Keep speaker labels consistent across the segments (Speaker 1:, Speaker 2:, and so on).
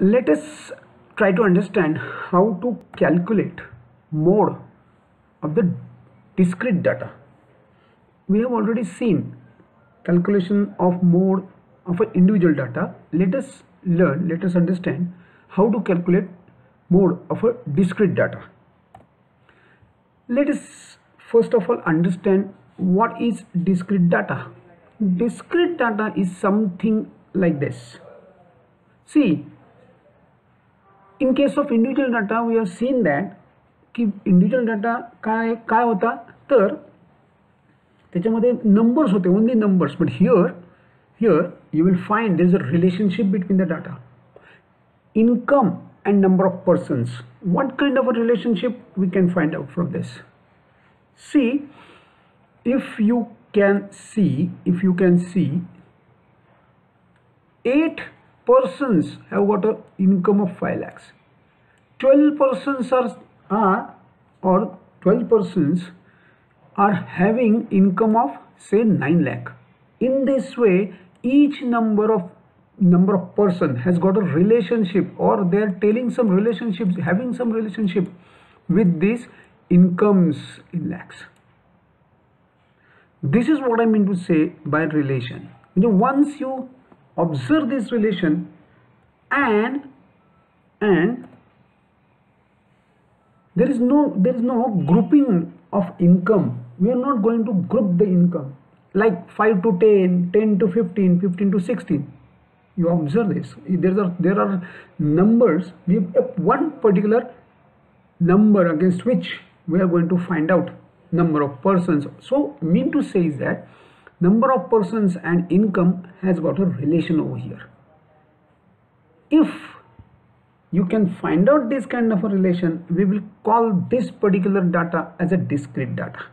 Speaker 1: Let us try to understand how to calculate mode of the discrete data. We have already seen calculation of mode of an individual data. Let us understand how to calculate mode of a discrete data. Let us first of all understand what is discrete data. Discrete data is something like this. See, in case of individual data, we have seen that की individual data काय होता तर त्याच्यामध्ये numbers होते, only numbers. But here you will find there is a relationship between the data, income and number of persons. What kind of a relationship we can find out from this? See, if you can see 8 persons have got an income of 5 lakhs. 12 persons or 12 persons are having income of say 9 lakh. In this way, each number of person has got a relationship, or they are telling some relationships, having some relationship with these incomes in lakhs. This is what I mean to say by relation. Once you observe this relation and there is no grouping of income. We are not going to group the income like 5 to 10, 10 to 15, 15 to 16. You observe this. There are numbers. We have one particular number against which we are going to find out number of persons. So mean to say is that number of persons and income has got a relation over here. If you can find out this kind of a relation, we will call this particular data as a discrete data.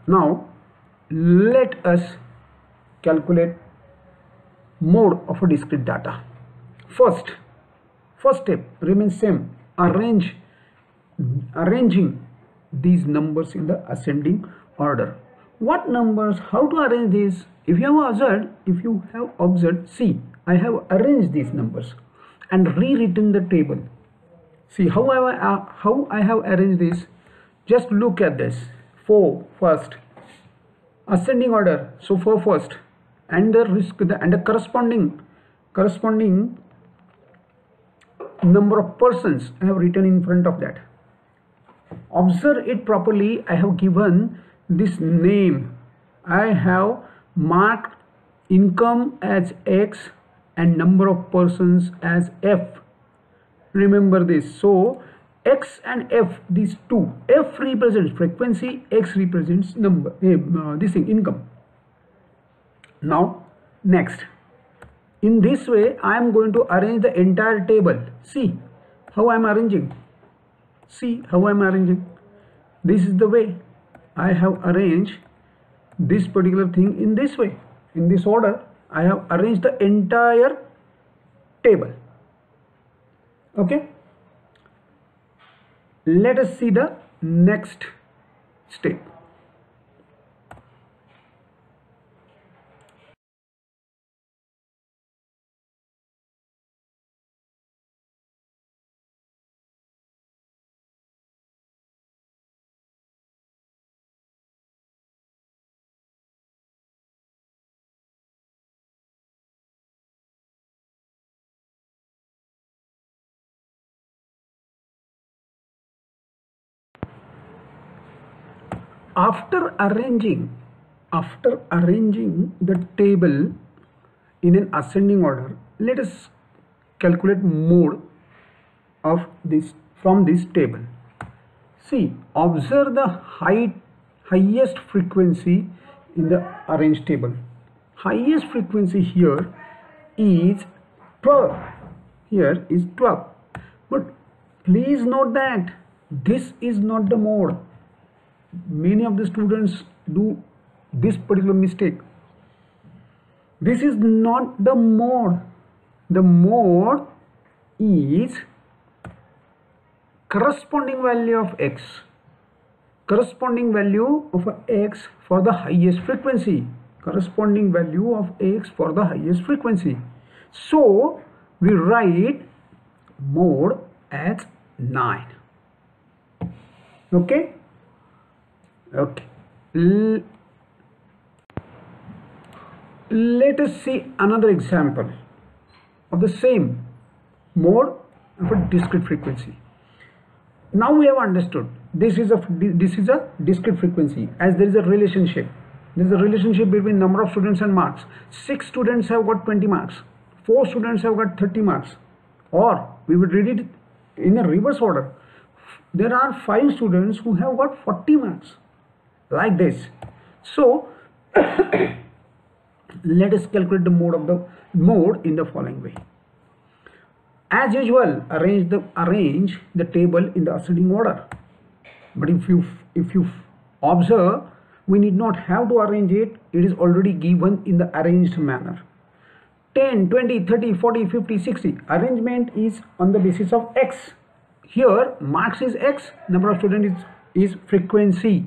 Speaker 1: Now let us calculate mode of a discrete data. First step remains same, arranging these numbers in the ascending order. What numbers, how to arrange these? If you have observed, see, I have arranged these numbers and rewritten the table. See how I have arranged this. Just look at this. For first, ascending order. So for first, and the corresponding number of persons I have written in front of that. Observe it properly. I have given this name. I have marked income as X and number of persons as F. Remember this. So X and F, these two, F represents frequency, X represents number, this thing, income. Now next, in this way I am going to arrange the entire table. See how I am arranging. This is the way I have arranged this particular thing in this way. In this order I have arranged the entire table. Okay, let us see the next step. After arranging the table in an ascending order, let us calculate mode of this from this table. See, observe the highest frequency in the arranged table. Highest frequency here is 12. Here is 12. But please note that this is not the mode. Many of the students do this particular mistake. This is not the mode. The mode is corresponding value of X. Corresponding value of X for the highest frequency. Corresponding value of X for the highest frequency. So we write mode as 9. Okay. Let us see another example of the same mode for discrete frequency. Now we have understood this is a discrete frequency, as there is a relationship. There is a relationship between number of students and marks. 6 students have got 20 marks. 4 students have got 30 marks. Or we would read it in a reverse order. There are 5 students who have got 40 marks. Like this. So let us calculate the mode in the following way. As usual, arrange the table in the ascending order. But if you observe, we need not have to arrange it. It is already given in the arranged manner. 10, 20, 30, 40, 50, 60. Arrangement is on the basis of X. Here, marks is X. Number of students is frequency.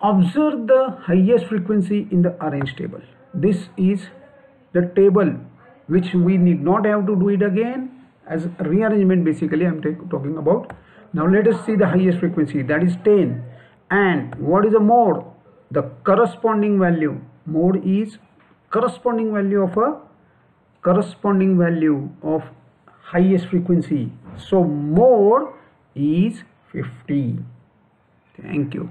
Speaker 1: Observe the highest frequency in the arranged table. This is the table which we need not have to do it again, as rearrangement basically I am talking about. Now let us see the highest frequency, that is 10. And what is the mode? The corresponding value. Mode is corresponding value of highest frequency. So mode is 50. Thank you.